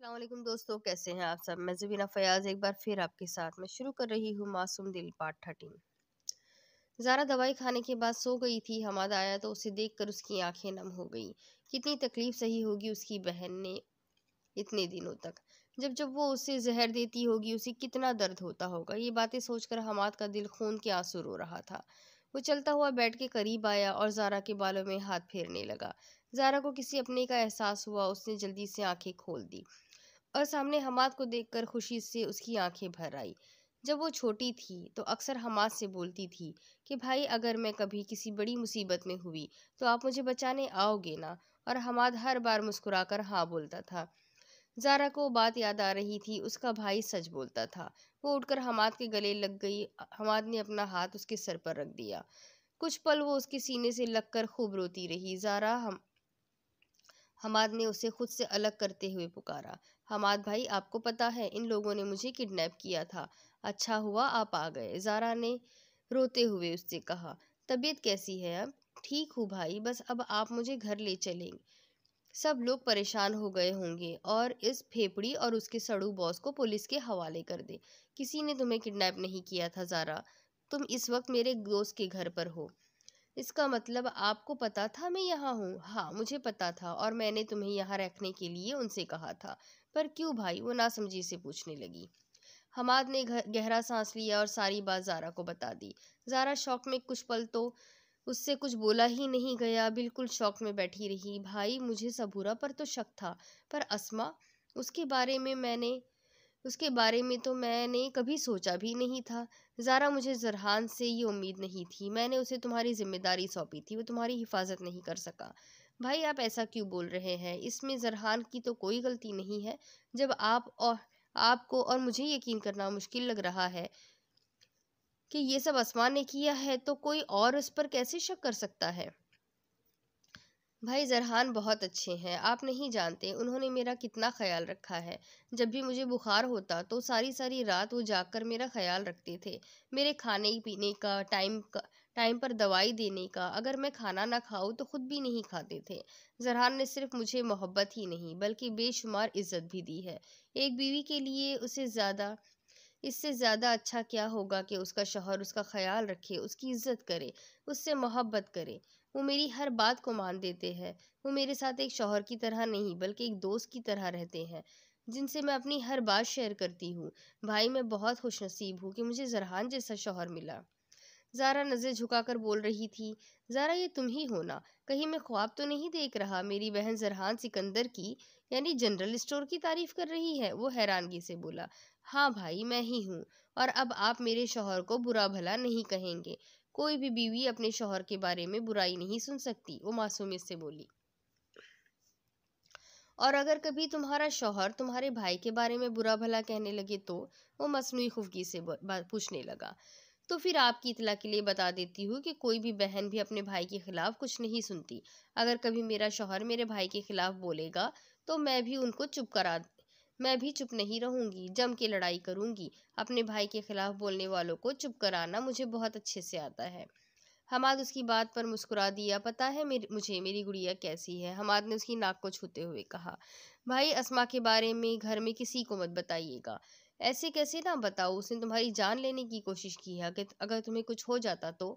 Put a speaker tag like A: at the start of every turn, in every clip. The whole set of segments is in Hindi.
A: अस्सलामुअलैकुम दोस्तों, कैसे हैं आप सब। मैं ज़बीना फ़याज़ एक बार फिर आपके साथ मैं शुरू कर रही हूँ मासूम दिल पार्ट 13। ज़ारा दवाई खाने के बाद सो गई थी। हमाद आया तो उसे देखकर उसकी आंखें नम हो गई। कितनी तकलीफ सही होगी उसकी बहन ने इतने दिनों तक। जब जब वो उसे जहर देती होगी उसे कितना दर्द होता होगा। ये बातें सोचकर हमाद का दिल खून के आंसू रो रहा था। वो चलता हुआ बेड के करीब आया और ज़ारा के बालों में हाथ फेरने लगा। ज़ारा को किसी अपने का एहसास हुआ। उसने जल्दी से आंखें खोल दी और सामने हमाद को देखकर खुशी से उसकी आंखें भर आई। जब वो छोटी थी तो अक्सर हमाद से बोलती थी कि भाई, अगर मैं कभी किसी बड़ी मुसीबत में हुई तो आप मुझे बचाने आओगे ना। और हमाद हर बार मुस्कुराकर हाँ बोलता था। ज़ारा को बात याद आ रही थी, उसका भाई सच बोलता था। वो उठकर हमाद के गले लग गई। हमाद ने अपना हाथ उसके सर पर रख दिया। कुछ पल वो उसके सीने से लगकर खूब रोती रही। ज़ारा हमाद ने उसे खुद से अलग करते हुए पुकारा, हमाद भाई, आपको पता है इन लोगों ने मुझे किडनैप किया था। अच्छा हुआ आप आ गए। ज़ारा ने रोते हुए उससे कहा, तबीयत कैसी है अब। ठीक हूँ भाई, बस अब आप मुझे घर ले चलेंगे। सब लोग परेशान हो गए होंगे और इस फेफड़ी और उसके सड़ू बॉस को पुलिस के हवाले कर दे। किसी ने तुम्हें किडनैप नहीं किया था ज़ारा। तुम इस वक्त मेरे दोस्त के घर पर हो। इसका मतलब आपको पता था मैं यहाँ हूँ। हाँ, मुझे पता था और मैंने तुम्हें यहाँ रखने के लिए उनसे कहा था। पर क्यों भाई, वो नासमझी से पूछने लगी। हमाद ने गहरा सांस लिया और सारी बात ज़ारा को बता दी। ज़ारा शौक में कुछ पल तो उससे कुछ बोला ही नहीं गया, बिल्कुल शौक में बैठी रही। भाई, मुझे सबूरा पर तो शक था, पर अस्मा, उसके बारे में मैंने उसके बारे में तो मैंने कभी सोचा भी नहीं था। ज़ारा, मुझे ज़रहान से ये उम्मीद नहीं थी। मैंने उसे तुम्हारी जिम्मेदारी सौंपी थी, वो तुम्हारी हिफाजत नहीं कर सका। भाई, आप ऐसा क्यों बोल रहे हैं। इसमें ज़रहान की तो कोई गलती नहीं है। जब आपको और मुझे यकीन करना मुश्किल लग रहा है कि ये सब आसमान ने किया है, तो कोई और उस पर कैसे शक कर सकता है। भाई, ज़रहान बहुत अच्छे हैं, आप नहीं जानते उन्होंने मेरा कितना ख्याल रखा है। जब भी मुझे बुखार होता तो सारी सारी रात वो जागकर मेरा ख्याल रखते थे। मेरे खाने पीने का टाइम पर दवाई देने का। अगर मैं खाना ना खाऊं तो खुद भी नहीं खाते थे। ज़रहान ने सिर्फ मुझे मोहब्बत ही नहीं बल्कि बेशुमार इज्जत भी दी है। एक बीवी के लिए उसे ज़्यादा इससे ज़्यादा अच्छा क्या होगा कि उसका शौहर उसका ख्याल रखे, उसकी इज्जत करे, उससे मोहब्बत करे। वो मेरी हर बात को मान देते हैं। वो मेरे साथ एक शौहर की तरह नहीं बल्कि एक दोस्त की तरह रहते हैं, जिनसे मैं अपनी हर बात शेयर करती हूँ। भाई, मैं बहुत खुशनसीब हूँ कि मुझे ज़रहान जैसा शौहर मिला। ज़ारा नज़र झुकाकर बोल रही थी। ज़ारा, ये तुम ही हो ना। कहीं मैं ख्वाब तो नहीं देख रहा। मेरी बहन ज़रहान सिकंदर की यानी जनरल स्टोर की तारीफ कर रही है। वो हैरानगी से बोला, हाँ भाई, मैं ही हूँ। और अब आप मेरे शौहर को बुरा भला नहीं कहेंगे। कोई भी बीवी अपने शौहर के बारे में बुराई नहीं सुन सकती, वो मासूमियत से बोली। और अगर कभी तुम्हारा शौहर तुम्हारे भाई के बारे में बुरा भला कहने लगे तो। वो मसनूई खुफगी से पूछने लगा। तो फिर आपकी इतला के लिए बता देती हूँ कि कोई भी बहन भी अपने भाई के खिलाफ कुछ नहीं सुनती। अगर कभी मेरा शौहर मेरे भाई के खिलाफ बोलेगा तो मैं भी चुप नहीं रहूंगी, जम के लड़ाई करूंगी। अपने भाई के खिलाफ बोलने वालों को चुप कराना मुझे बहुत अच्छे से आता है। हमाद उसकी बात पर मुस्कुरा दिया। पता है मुझे मेरी गुड़िया कैसी है। हमाद ने उसकी नाक को छूते हुए कहा, भाई, अस्मा के बारे में घर में किसी को मत बताइएगा। ऐसे कैसे ना बताओ, उसने तुम्हारी जान लेने की कोशिश की है। अगर तुम्हें कुछ हो जाता तो।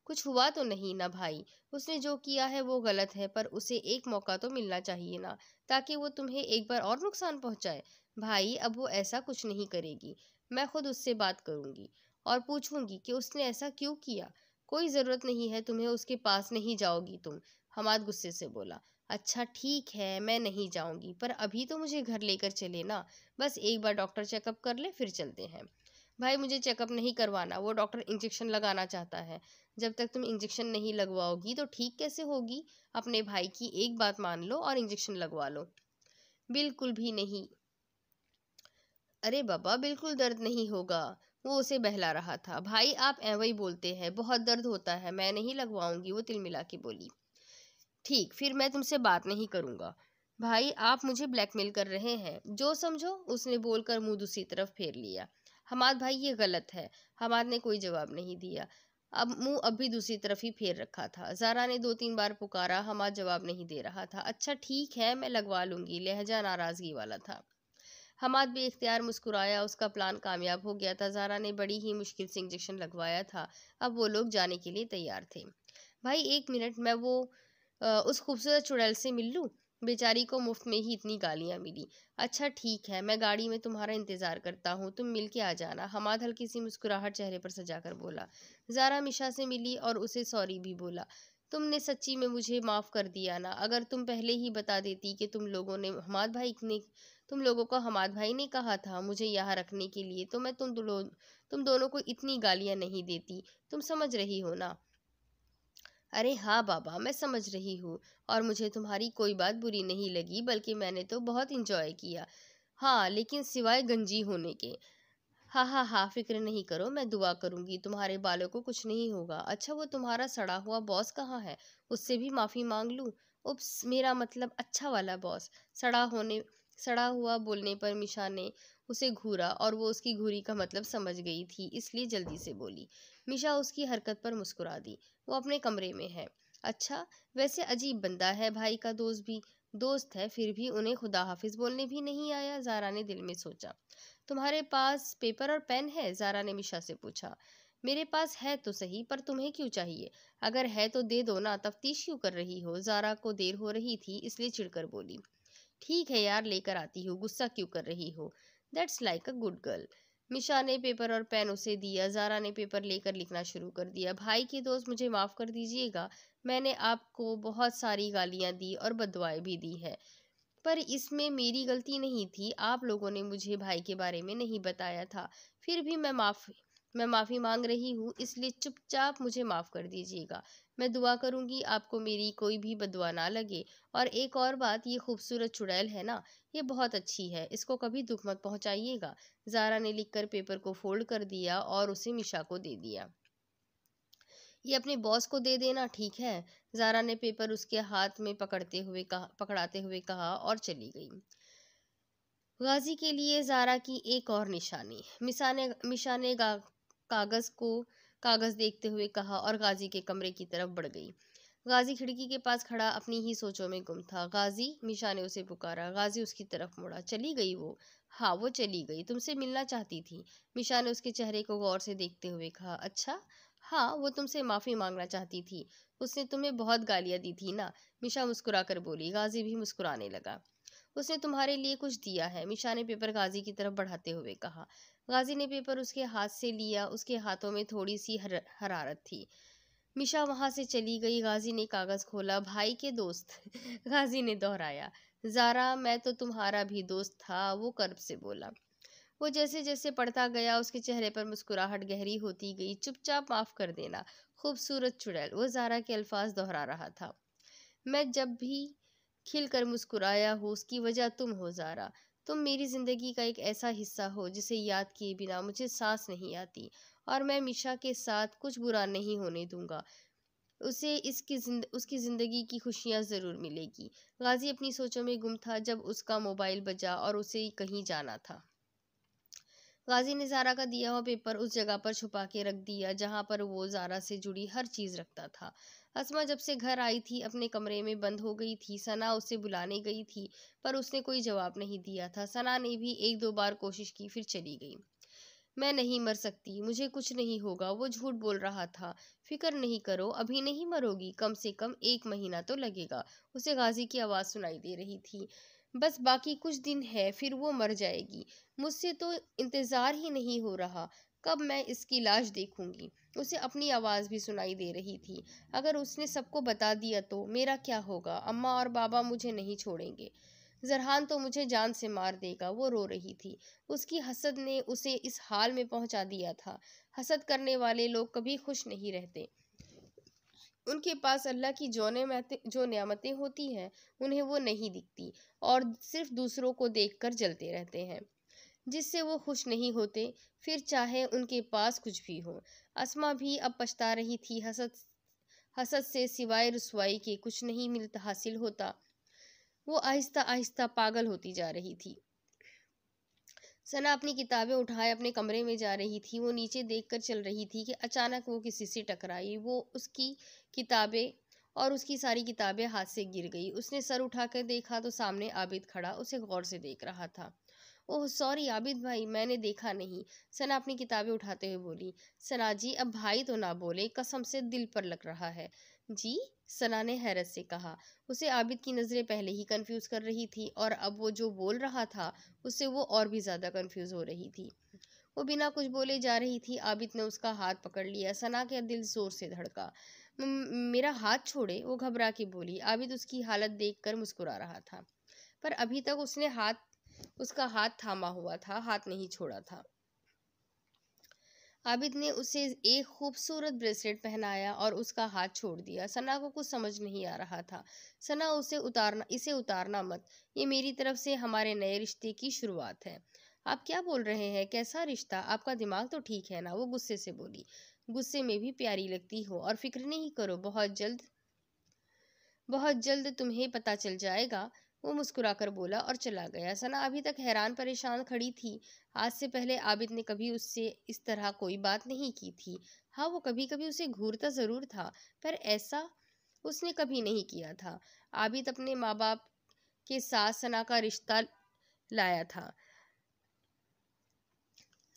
A: कुछ हुआ तो नहीं ना भाई। उसने जो किया है वो गलत है, पर उसे एक मौका तो मिलना चाहिए ना, ताकि वो तुम्हें एक बार और नुकसान पहुंचाए। भाई, अब वो ऐसा कुछ नहीं करेगी। मैं खुद उससे बात करूंगी और पूछूंगी कि उसने ऐसा क्यों किया। कोई ज़रूरत नहीं है तुम्हें, उसके पास नहीं जाओगी तुम। हमाद गुस्से से बोला। अच्छा ठीक है, मैं नहीं जाऊंगी, पर अभी तो मुझे घर लेकर चले ना। बस एक बार डॉक्टर चेकअप कर ले, फिर चलते हैं। भाई, मुझे चेकअप नहीं करवाना, वो डॉक्टर इंजेक्शन लगाना चाहता है। जब तक तुम इंजेक्शन नहीं लगवाओगी तो ठीक कैसे होगी। अपने भाई की एक बात मान लो और इंजेक्शन लगवा लो। बिल्कुल भी नहीं। अरे बाबा, बिल्कुल दर्द नहीं होगा। वो उसे बहला रहा था। भाई, आप ऐਵੇਂ ही बोलते हैं, बहुत दर्द होता है, मैं नहीं लगवाऊंगी, वो तिलमिला के बोली। ठीक, फिर मैं तुमसे बात नहीं करूंगा। भाई, आप मुझे ब्लैकमेल कर रहे हैं, जो समझो। उसने बोलकर मुंह दूसरी तरफ फेर लिया। हमाद भाई, ये गलत है। हमाद ने कोई जवाब नहीं दिया। अब मुंह अब भी दूसरी तरफ ही फेर रखा था। ज़ारा ने 2-3 बार पुकारा, हमाद जवाब नहीं दे रहा था। अच्छा ठीक है, मैं लगवा लूँगी, लहजा नाराज़गी वाला था। हमाद बेइख्तियार मुस्कुराया, उसका प्लान कामयाब हो गया था। ज़ारा ने बड़ी ही मुश्किल से इंजेक्शन लगवाया था। अब वो लोग जाने के लिए तैयार थे। भाई 1 मिनट, मैं वो उस खूबसूरत चुड़ैल से मिल लूँ? बेचारी को मुफ्त में ही इतनी गालियाँ मिली। अच्छा ठीक है, मैं गाड़ी में तुम्हारा इंतज़ार करता हूँ, तुम मिल के आ जाना। हमाद हल्की सी मुस्कुराहट चेहरे पर सजाकर बोला। ज़ारा मिशा से मिली और उसे सॉरी भी बोला। तुमने सच्ची में मुझे माफ़ कर दिया ना। अगर तुम पहले ही बता देती कि तुम लोगों को हमाद भाई ने कहा था मुझे यहाँ रखने के लिए, तो मैं तुम दोनों को इतनी गालियाँ नहीं देती। तुम समझ रही हो ना? अरे हाँ बाबा, मैं समझ रही हूँ, और मुझे तुम्हारी कोई बात बुरी नहीं लगी, बल्कि मैंने तो बहुत इंजॉय किया। हाँ, लेकिन सिवाय गंजी होने के। हाँ हाँ हाँ, फिक्र नहीं करो, मैं दुआ करूंगी तुम्हारे बालों को कुछ नहीं होगा। अच्छा, वो तुम्हारा सड़ा हुआ बॉस कहाँ है? उससे भी माफी मांग लूं? उप्स, मेरा मतलब अच्छा वाला बॉस। सड़ा हुआ बोलने पर मिशा ने उसे घूरा, और वो उसकी घूरी का मतलब समझ गई थी, इसलिए जल्दी से बोली। मिशा उसकी हरकत पर मुस्कुरा दी। वो अपने कमरे में है। अच्छा, वैसे अजीब बंदा है, भाई का दोस्त है, फिर भी उन्हें खुदा हाफिज बोलने भी नहीं आया। ज़ारा ने दिल में सोचा। तुम्हारे पास पेपर और पेन है? ज़ारा ने मिशा से पूछा। मेरे पास है तो सही, पर तुम्हें क्यों चाहिए? अगर है तो दे दो ना, तफ्तीश क्यों कर रही हो? ज़ारा को देर हो रही थी, इसलिए चिढ़कर बोली। ठीक है यार, लेकर आती हूँ, गुस्सा क्यों कर रही हो? That's like a good girl. Misha ने पेपर और पेन उसे दिया। ज़ारा ने पेपर लेकर लिखना शुरू कर दिया। भाई के दोस्त, मुझे माफ़ कर दीजिएगा, मैंने आपको बहुत सारी गालियाँ दी और बददुआएं भी दी है, पर इसमें मेरी गलती नहीं थी। आप लोगों ने मुझे भाई के बारे में नहीं बताया था। फिर भी मैं माफ़ी मांग रही हूँ, इसलिए चुपचाप मुझे माफ़ कर दीजिएगा। मैं दुआ करूँगी आपको मेरी कोई भी बददुआ ना लगे। और एक और बात, ये खूबसूरत चुड़ैल है ना, ये बहुत अच्छी है, इसको कभी दुख मत पहुँचाइएगा। ज़ारा ने लिखकर पेपर को फोल्ड कर दिया और उसे मिशा को दे दिया। ये अपने बॉस को दे देना, ठीक है? ज़ारा ने पेपर उसके हाथ में पकड़ाते हुए कहा और चली गई। गाजी के लिए ज़ारा की एक और निशानी। मिशा ने कागज़ देखते हुए कहा और गाजी के कमरे की तरफ बढ़ गई। गाजी खिड़की के पास खड़ा अपनी ही सोचों में गुम था। गाजी, मिशा ने उसे पुकारा। गाजी उसकी तरफ मुड़ा। चली गई वो? हाँ, वो चली गई, तुमसे मिलना चाहती थी। मिशा ने उसके चेहरे को गौर से देखते हुए कहा। अच्छा, हाँ, वो तुमसे माफ़ी मांगना चाहती थी। उसने तुम्हें बहुत गालियाँ दी थी ना? मिशा मुस्कुराकर बोली। गाजी भी मुस्कुराने लगा। उसने तुम्हारे लिए कुछ दिया है, मिशा ने पेपर गाजी की तरफ बढ़ाते हुए कहा। गाजी ने पेपर उसके हाथ से लिया। उसके हाथों में थोड़ी सी हरारत थी। मिशा वहां से चली गई। गाजी ने कागज खोला। भाई के दोस्त गाजी ने दोहराया। ज़ारा, मैं तो तुम्हारा भी दोस्त था, वो कर्ब से बोला। वो जैसे जैसे पढ़ता गया, उसके चेहरे पर मुस्कुराहट गहरी होती गई। चुपचाप माफ कर देना, खूबसूरत चुड़ैल, वो ज़ारा के अल्फाज दोहरा रहा था। मैं जब भी खिलकर मुस्कुराया हूँ, उसकी वजह तुम हो ज़ारा। तुम मेरी ज़िंदगी का एक ऐसा हिस्सा हो जिसे याद किए बिना मुझे सांस नहीं आती। और मैं मिशा के साथ कुछ बुरा नहीं होने दूंगा। उसकी ज़िंदगी की खुशियाँ ज़रूर मिलेगी। गाजी अपनी सोचों में गुम था जब उसका मोबाइल बजा और उसे कहीं जाना था। गाजी ने ज़ारा का दिया हुआ पेपर उस जगह पर छुपा के रख दिया जहाँ पर वो ज़ारा से जुड़ी हर चीज़ रखता था। अस्मा जब से घर आई थी, अपने कमरे में बंद हो गई थी। सना उसे बुलाने गई थी, पर उसने कोई जवाब नहीं दिया था। सना ने भी 1-2 बार कोशिश की, फिर चली गई। मैं नहीं मर सकती, मुझे कुछ नहीं होगा, वो झूठ बोल रहा था। फिक्र नहीं करो, अभी नहीं मरोगी, कम से कम 1 महीना तो लगेगा। उसे गाजी की आवाज़ सुनाई दे रही थी। बस बाकी कुछ दिन है, फिर वो मर जाएगी। मुझसे तो इंतज़ार ही नहीं हो रहा, कब मैं इसकी लाश देखूंगी। उसे अपनी आवाज़ भी सुनाई दे रही थी। अगर उसने सबको बता दिया तो मेरा क्या होगा? अम्मा और बाबा मुझे नहीं छोड़ेंगे। जरहान तो मुझे जान से मार देगा। वो रो रही थी। उसकी हसद ने उसे इस हाल में पहुंचा दिया था। हसद करने वाले लोग कभी खुश नहीं रहते। उनके पास अल्लाह की जो नेमतें होती हैं, उन्हें वो नहीं दिखती, और सिर्फ दूसरों को देखकर जलते रहते हैं, जिससे वो खुश नहीं होते, फिर चाहे उनके पास कुछ भी हो। अस्मा भी अब पछता रही थी। हसद से सिवाय रुसवाई के कुछ नहीं मिलता हासिल होता। वो आहिस्ता आहिस्ता पागल होती जा रही थी। सना अपनी किताबें उठाए अपने कमरे में जा रही थी। वो नीचे देखकर चल रही थी कि अचानक वो किसी से टकराई। वो उसकी किताबें और उसकी सारी किताबें हाथ से गिर गई। उसने सर उठाकर देखा तो सामने आबिद खड़ा उसे गौर से देख रहा था। ओह सॉरी आबिद भाई, मैंने देखा नहीं। सना अपनी किताबें उठाते हुए बोली। सना जी, अब भाई तो ना बोले, कसम से दिल पर लग रहा है। जी? सना ने हैरत से कहा। उसे आबिद की नजरें पहले ही कंफ्यूज कर रही थी और अब वो जो बोल रहा था उससे वो और भी ज्यादा कंफ्यूज हो रही थी। वो बिना कुछ बोले जा रही थी। आबिद ने उसका हाथ पकड़ लिया। सना का दिल जोर से धड़का। मेरा हाथ छोड़े, वो घबरा के बोली। आबिद उसकी हालत देखकर मुस्कुरा रहा था, पर अभी तक उसका हाथ थामा हुआ था, हाथ नहीं छोड़ा था। आबिद ने उसे एक खूबसूरत ब्रेसलेट पहनाया और उसका हाथ छोड़ दिया। सना को कुछ समझ नहीं आ रहा था। सना, इसे उतारना मत। ये मेरी तरफ से हमारे नए रिश्ते की शुरुआत है। आप क्या बोल रहे हैं? कैसा रिश्ता? आपका दिमाग तो ठीक है ना? वो गुस्से से बोली। गुस्से में भी प्यारी लगती हो, और फिक्र नहीं करो, बहुत जल्द तुम्हें पता चल जाएगा। वो मुस्कुराकर बोला और चला गया। सना अभी तक हैरान परेशान खड़ी थी। आज से पहले आबिद ने कभी उससे इस तरह कोई बात नहीं की थी। हाँ, वो कभी कभी उसे घूरता जरूर था, पर ऐसा उसने कभी नहीं किया था। आबिद अपने माँ बाप के साथ सना का रिश्ता लाया था।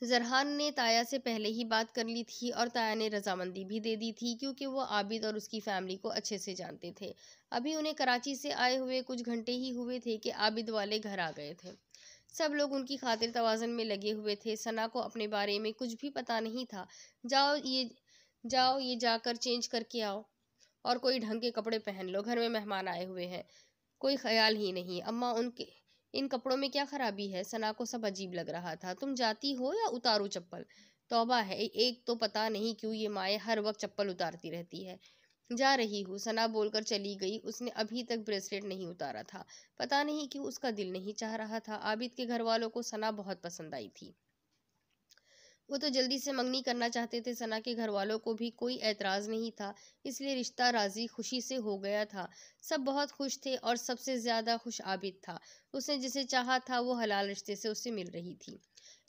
A: जरहान ने ताया से पहले ही बात कर ली थी और ताया ने रजामंदी भी दे दी थी, क्योंकि वो आबिद और उसकी फैमिली को अच्छे से जानते थे। अभी उन्हें कराची से आए हुए कुछ घंटे ही हुए थे कि आबिद वाले घर आ गए थे। सब लोग उनकी खातिर तवाज़ुन में लगे हुए थे। सना को अपने बारे में कुछ भी पता नहीं था। जाओ ये जाकर चेंज करके आओ और कोई ढंग के कपड़े पहन लो, घर में मेहमान आए हुए हैं। कोई ख्याल ही नहीं। अम्मा, उनके इन कपड़ों में क्या खराबी है? सना को सब अजीब लग रहा था। तुम जाती हो या उतारू चप्पल? तौबा है, एक तो पता नहीं क्यों ये माए हर वक्त चप्पल उतारती रहती है। जा रही हूँ, सना बोलकर चली गई। उसने अभी तक ब्रेसलेट नहीं उतारा था। पता नहीं क्यों उसका दिल नहीं चाह रहा था। आबिद के घर वालों को सना बहुत पसंद आई थी। वो तो जल्दी से मंगनी करना चाहते थे। सना के घर वालों को भी कोई ऐतराज नहीं था, इसलिए रिश्ता राजी खुशी से हो गया था। सब बहुत खुश थे और सबसे ज्यादा खुश आबिद था। उसने जिसे चाहा था वो हलाल रिश्ते से उससे मिल रही थी।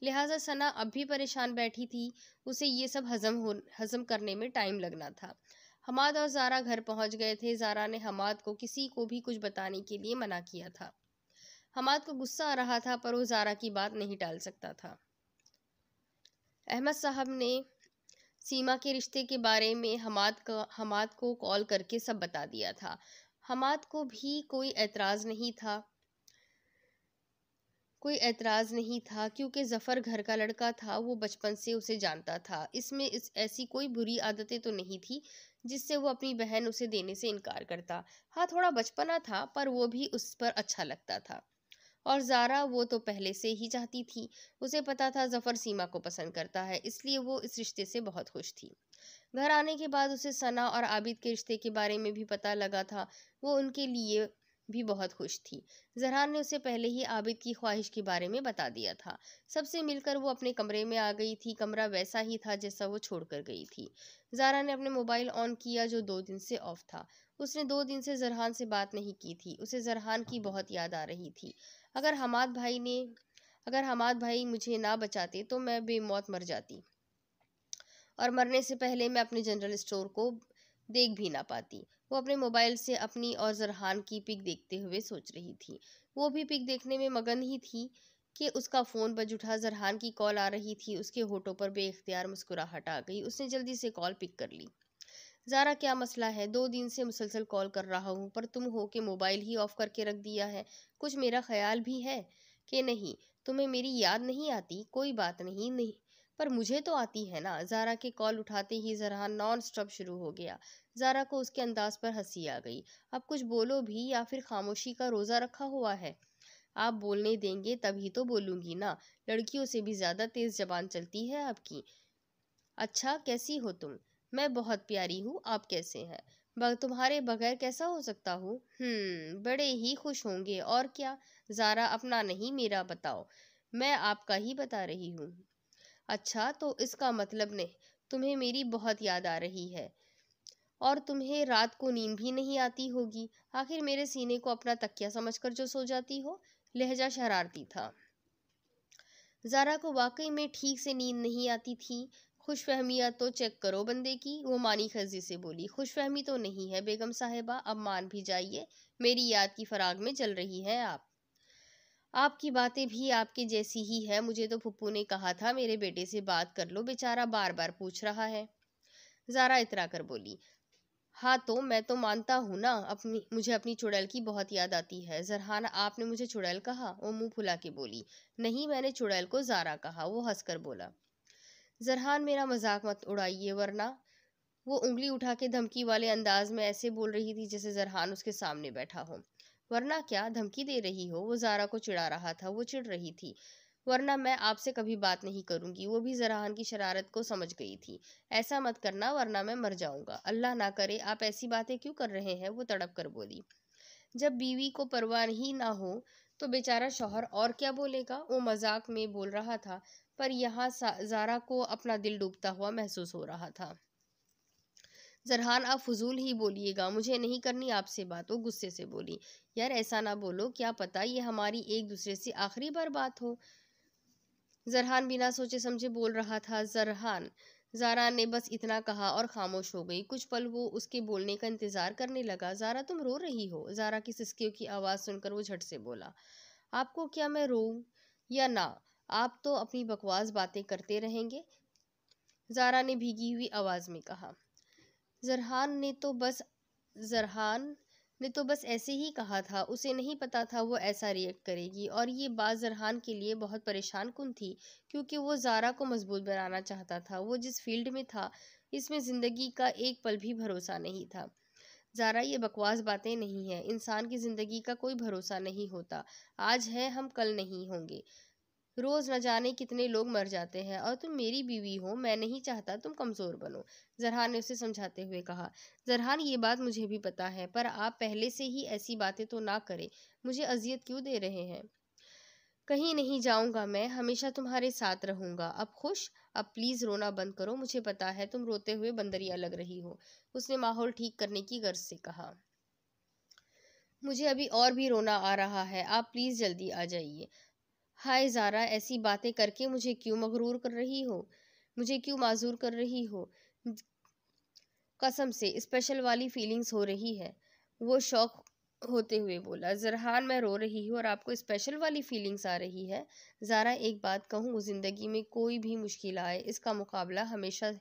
A: लिहाजा सना अब भी परेशान बैठी थी। उसे ये सब हजम करने में टाइम लगना था। हमाद और जारा घर पहुंच गए थे। जारा ने हमाद को किसी को भी कुछ बताने के लिए मना किया था। हमाद को गुस्सा आ रहा था, पर वो जारा की बात नहीं टाल सकता था। अहमद साहब ने सीमा के रिश्ते के बारे में हमाद को कॉल करके सब बता दिया था। हमाद को भी कोई एतराज़ नहीं था, क्योंकि जफ़र घर का लड़का था। वो बचपन से उसे जानता था। इसमें ऐसी कोई बुरी आदतें तो नहीं थी जिससे वो अपनी बहन उसे देने से इनकार करता। हाँ, थोड़ा बचपना था, पर वो भी उस पर अच्छा लगता था। और ज़ारा, वो तो पहले से ही चाहती थी। उसे पता था ज़फ़र सीमा को पसंद करता है, इसलिए वो इस रिश्ते से बहुत खुश थी। घर आने के बाद उसे सना और आबिद के रिश्ते के बारे में भी पता लगा था। वो उनके लिए भी बहुत खुश थी। जरहान ने उसे पहले ही आबिद की ख्वाहिश के बारे में बता दिया था। सबसे मिलकर वो अपने कमरे में आ गई थी। कमरा वैसा ही था जैसा वो छोड़कर गई थी। जारा ने अपने मोबाइल ऑन किया, जो 2 दिन से ऑफ था। उसने 2 दिन से जरहान से बात नहीं की थी। उसे जरहान की बहुत याद आ रही थी। अगर हमाद भाई मुझे ना बचाते तो मैं बेमौत मर जाती, और मरने से पहले मैं अपने जनरल स्टोर को देख भी ना पाती। वो अपने मोबाइल से अपनी और जरहान की पिक देखते हुए सोच रही थी। वो भी पिक देखने में मगन ही थी कि उसका फ़ोन बज उठा। जरहान की कॉल आ रही थी। उसके होठों पर बेइख्तियार मुस्कुराहट आ गई। उसने जल्दी से कॉल पिक कर ली। ज़ारा, क्या मसला है? 2 दिन से मुसलसल कॉल कर रहा हूँ, पर तुम हो के मोबाइल ही ऑफ करके रख दिया है। कुछ मेरा ख्याल भी है कि नहीं? तुम्हें मेरी याद नहीं आती? कोई बात नहीं, नहीं, पर मुझे तो आती है ना। ज़ारा के कॉल उठाते ही जरहान नॉन स्टॉप शुरू हो गया। ज़ारा को उसके अंदाज पर हंसी आ गई। अब कुछ बोलो भी, या फिर खामोशी का रोज़ा रखा हुआ है? आप बोलने देंगे तभी तो बोलूंगी ना। लड़कियों से भी ज़्यादा तेज़ जबान चलती है आपकी। अच्छा, कैसी हो तुम? मैं बहुत प्यारी हूँ। आप कैसे हैं? तुम्हारे बगैर कैसा हो सकता हूँ? बड़े ही खुश होंगे, और क्या। ज़ारा, अपना नहीं मेरा बताओ। मैं आपका ही बता रही हूँ। अच्छा, तो इसका मतलब नहीं तुम्हें मेरी बहुत याद आ रही है, और तुम्हें रात को नींद भी नहीं आती होगी। आखिर मेरे सीने को अपना तकिया समझकर जो सो जाती हो। लहजा शरारती था। ज़ारा को वाकई में ठीक से नींद नहीं आती थी। खुशफहमियाँ तो चेक करो बंदे की, वो मानी खजी से बोली। खुशफहमी तो नहीं है बेगम साहिबा, अब मान भी जाइए, मेरी याद की फराग में चल रही हैं आप। आपकी बातें भी आपके जैसी ही है। मुझे तो फुप्पू ने कहा था मेरे बेटे से बात कर लो, बेचारा बार बार पूछ रहा है। ज़ारा इतरा कर बोली, हाँ तो मैं तो मानता हूँ ना, मुझे अपनी चुड़ैल की बहुत याद आती है। जरहान, आपने मुझे चुड़ैल कहा? वो मुंह फुला के बोली, नहीं, मैंने चुड़ैल को ज़ारा कहा। वो हंसकर बोला। जरहान, मेरा मजाक मत उड़ाइए वरना। वो उंगली उठा के धमकी वाले अंदाज में ऐसे बोल रही थी जैसे जरहान उसके सामने बैठा हो। वरना क्या धमकी दे रही हो? वो ज़ारा को चिढ़ा रहा था। वो चिढ़ रही थी। वरना मैं आपसे कभी बात नहीं करूंगी। वो भी जरहान की शरारत को समझ गई थी। ऐसा मत करना वरना मैं मर जाऊंगा। अल्लाह ना करे, आप ऐसी बातें क्यों कर रहे हैं? वो तड़प कर बोली। जब बीवी को परवाह ही ना हो तो बेचारा शौहर और क्या बोलेगा? वो मजाक में बोल रहा था, पर यहाँ ज़ारा को अपना दिल डूबता हुआ महसूस हो रहा था। जरहान, आप फजूल ही बोलिएगा, मुझे नहीं करनी आपसे बात। वो गुस्से से बोली। यार ऐसा ना बोलो, क्या पता ये हमारी एक दूसरे से आखिरी बार बात हो। जरहान बिना सोचे समझे बोल रहा था। जरहान, ज़ारा ने बस इतना कहा और खामोश हो गई। कुछ पल वो उसके बोलने का इंतजार करने लगा। ज़ारा, तुम रो रही हो? ज़ारा की सिसकियों की आवाज़ सुनकर वो झट से बोला, आपको क्या मैं रोऊं या ना? आप तो अपनी बकवास बातें करते रहेंगे। ज़ारा ने भीगी हुई आवाज़ में कहा। जरहान ने तो बस जरहान ने तो बस ऐसे ही कहा था। उसे नहीं पता था वो ऐसा रिएक्ट करेगी, और ये बात जरहान के लिए बहुत परेशान कुन थी, क्योंकि वो ज़ारा को मजबूत बनाना चाहता था। वो जिस फील्ड में था, इसमें ज़िंदगी का एक पल भी भरोसा नहीं था। ज़ारा, ये बकवास बातें नहीं है। इंसान की ज़िंदगी का कोई भरोसा नहीं होता। आज है हम, कल नहीं होंगे। रोज न जाने कितने लोग मर जाते हैं, और तुम मेरी बीवी हो, मैं नहीं चाहता तुम कमजोर बनो। जरहान ने उसे समझाते हुए कहा। जरहान, ये बात मुझे भी पता है, पर आप पहले से ही ऐसी बातें तो ना करें। मुझे अजियत क्यों दे रहे हैं? कहीं नहीं जाऊंगा, मैं हमेशा तुम्हारे साथ रहूंगा। अब खुश? अब प्लीज रोना बंद करो, मुझे पता है तुम रोते हुए बंदरिया लग रही हो। उसने माहौल ठीक करने की गर्ज से कहा। मुझे अभी और भी रोना आ रहा है, आप प्लीज जल्दी आ जाइए। हाय ज़ारा, ऐसी बातें करके मुझे क्यों मगरूर कर रही हो? मुझे क्यों माजूर कर रही हो? कसम से स्पेशल वाली फीलिंग्स हो रही है। वो शौक होते हुए बोला। जरहान, मैं रो रही हूँ और आपको स्पेशल वाली फीलिंग्स आ रही है? ज़ारा, एक बात कहूँ, ज़िंदगी में कोई भी मुश्किल आए, इसका मुकाबला हमेशा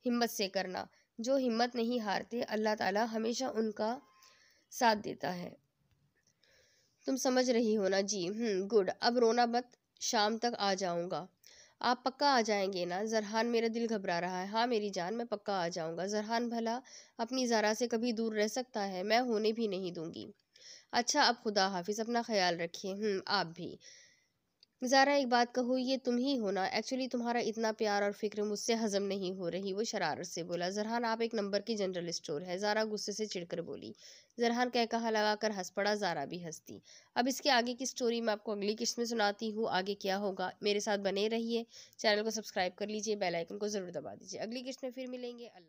A: हिम्मत से करना। जो हिम्मत नहीं हारते, अल्लाह ताला हमेशा उनका साथ देता है। तुम समझ रही हो ना? जी, गुड। अब रोना मत, शाम तक आ जाऊंगा। आप पक्का आ जाएंगे ना? जरहान, मेरा दिल घबरा रहा है। हाँ मेरी जान, मैं पक्का आ जाऊंगा। जरहान, भला अपनी ज़ारा से कभी दूर रह सकता है? मैं होने भी नहीं दूंगी। अच्छा, अब खुदा हाफिज, अपना ख्याल रखिए। आप भी। ज़ारा, एक बात कहूँ, ये तुम ही हो ना? एक्चुअली तुम्हारा इतना प्यार और फिक्र मुझसे हजम नहीं हो रही। वो शरारत से बोला। जरहान, आप एक नंबर की जनरल स्टोर है। ज़ारा गुस्से से चिढ़कर बोली। जरहान कह कहा लगाकर हंस पड़ा। ज़ारा भी हंसती। अब इसके आगे की स्टोरी मैं आपको अगली किस्त में सुनाती हूँ। आगे क्या होगा, मेरे साथ बने रहिए। चैनल को सब्सक्राइब कर लीजिए, बेल आइकन को ज़रूर दबा दीजिए। अगली किस्त में फिर मिलेंगे। अल्लाह।